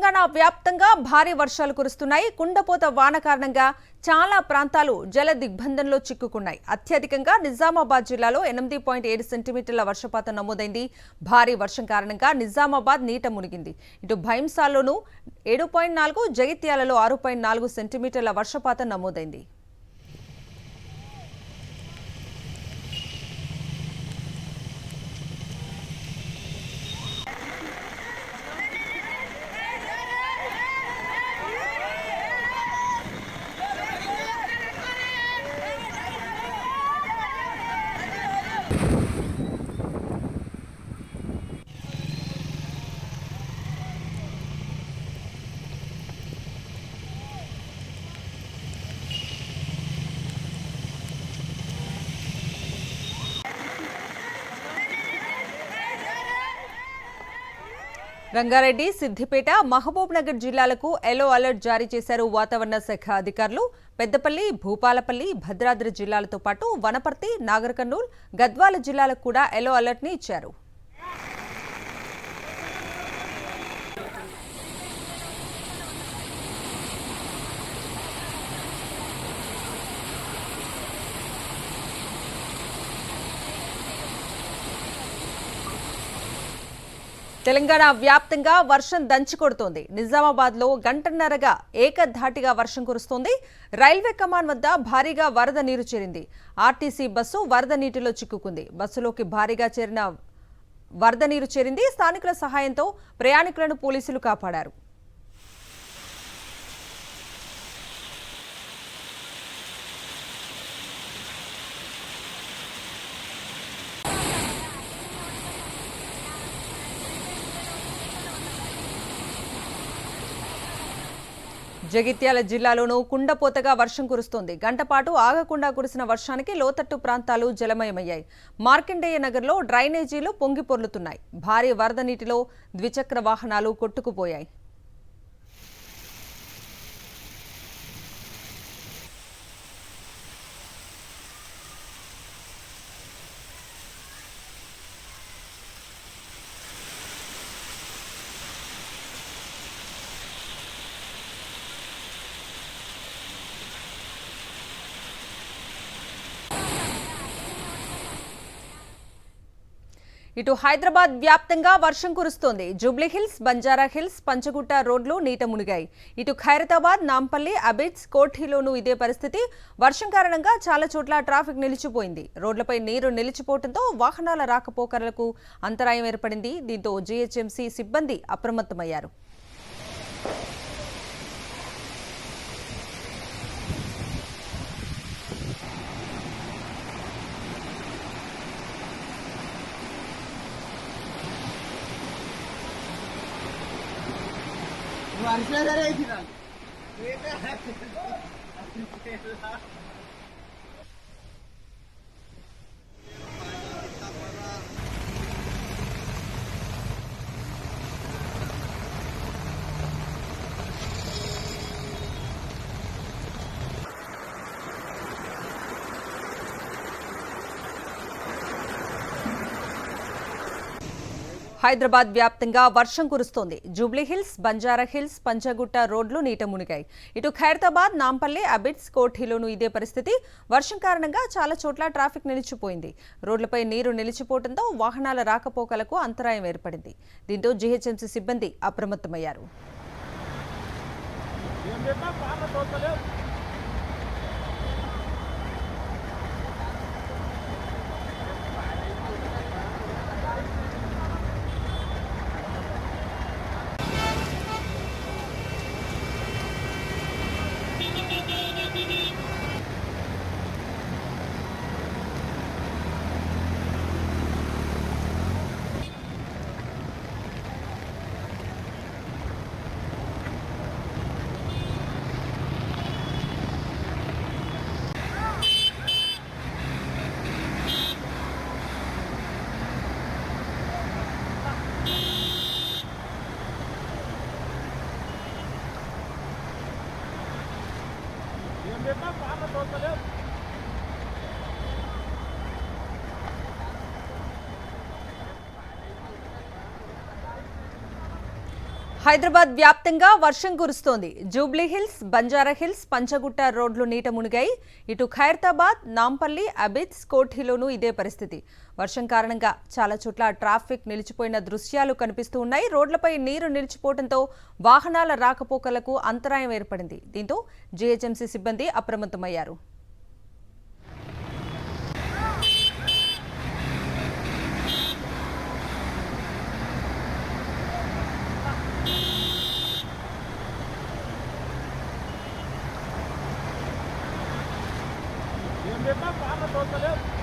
తెలంగాణ వ్యాప్తంగా భారీ వర్షాలు కురుస్తున్నాయి. కుండపోత వాన కారణంగా చాలా ప్రాంతాలు జల దిగ్బంధంలో చిక్కుకున్నాయి. అత్యధికంగా నిజామాబాద్ జిల్లాలో 8.7 సెంటీమీటర్ల వర్షపాతం నమోదైంది. భారీ వర్షం కారణంగా నిజామాబాద్ నీట మునిగింది. ఇటు భైంసాలోనూ 7.4, జగిత్యాలలో 6.4 సెంటీమీటర్ల వర్షపాతం నమోదైంది. రంగారెడ్డి, సిద్దిపేట, మహబూబ్ నగర్ జిల్లాలకు ఎల్లో అలర్ట్ జారీ చేశారు వాతావరణ శాఖ అధికారులు. పెద్దపల్లి, భూపాలపల్లి, భద్రాద్రి జిల్లాలతో పాటు వనపర్తి, నాగర్ కర్నూల్, గద్వాల జిల్లాలకు కూడా ఎల్లో అలర్ట్ ని ఇచ్చారు. తెలంగాణ వ్యాప్తంగా వర్షం దంచికొడుతోంది. నిజామాబాద్ లో గంటన్నరగా ఏకధాటిగా వర్షం కురుస్తోంది. రైల్వే కమాన్ వద్ద భారీగా వరద నీరు చేరింది. ఆర్టీసీ బస్సు వరద నీటిలో చిక్కుకుంది. బస్సులోకి భారీగా చేరిన వరద నీరు చేరింది. స్థానికుల సహాయంతో ప్రయాణికులను పోలీసులు కాపాడారు. జగిత్యాల జిల్లాలోనూ కుండపోతగా వర్షం కురుస్తోంది. గంటపాటు ఆగకుండా కురిసిన వర్షానికి లోతట్టు ప్రాంతాలు జలమయమయ్యాయి. మార్కండేయ నగర్లో డ్రైనేజీలు పొంగి పొర్లుతున్నాయి. భారీ వరద నీటిలో ద్విచక్ర వాహనాలు కొట్టుకుపోయాయి. ఇటు హైదరాబాద్ వ్యాప్తంగా వర్షం కురుస్తోంది. జూబ్లీహిల్స్, బంజారా హిల్స్, పంచగుట్ట రోడ్లు నీట మునిగాయి. ఇటు ఖైరతాబాద్, నాంపల్లి, అబిడ్స్, కోఠీలోనూ ఇదే పరిస్థితి. వర్షం కారణంగా చాలా చోట్ల ట్రాఫిక్ నిలిచిపోయింది. రోడ్లపై నీరు నిలిచిపోవడంతో వాహనాల రాకపోకలకు అంతరాయం ఏర్పడింది. దీంతో జీహెచ్ఎంసీ సిబ్బంది అప్రమత్తమయ్యారు. హైదరాబాద్ వ్యాప్తంగా వర్షం కురుస్తోంది. జూబ్లీహిల్స్, బంజారా హిల్స్, పంచగుట్ట రోడ్లు నీట మునిగాయి. ఇటు ఖైరతాబాద్, నాంపల్లి, అబిడ్స్, కోఠీలోనూ ఇదే పరిస్థితి. వర్షం కారణంగా చాలా చోట్ల ట్రాఫిక్ నిలిచిపోయింది. రోడ్లపై నీరు నిలిచిపోవడంతో వాహనాల రాకపోకలకు అంతరాయం ఏర్పడింది. దీంతో జీహెచ్ఎంసీ సిబ్బంది అప్రమత్తమయ్యారు. హైదరాబాద్ వ్యాప్తంగా వర్షం కురుస్తోంది. జూబ్లీహిల్స్, బంజారాహిల్స్, పంచగుట్ట రోడ్లు నీట మునిగాయి. ఇటు ఖైరతాబాద్, నాంపల్లి, అబిడ్స్, కోఠీలోనూ ఇదే పరిస్థితి. వర్షం కారణంగా చాలా చోట్ల ట్రాఫిక్ నిలిచిపోయిన దృశ్యాలు కనిపిస్తూ ఉన్నాయి. రోడ్లపై నీరు నిలిచిపోవడంతో వాహనాల రాకపోకలకు అంతరాయం ఏర్పడింది. దీంతో జీహెచ్ఎంసీ సిబ్బంది అప్రమత్తమయ్యారు. Meu irmão, fala,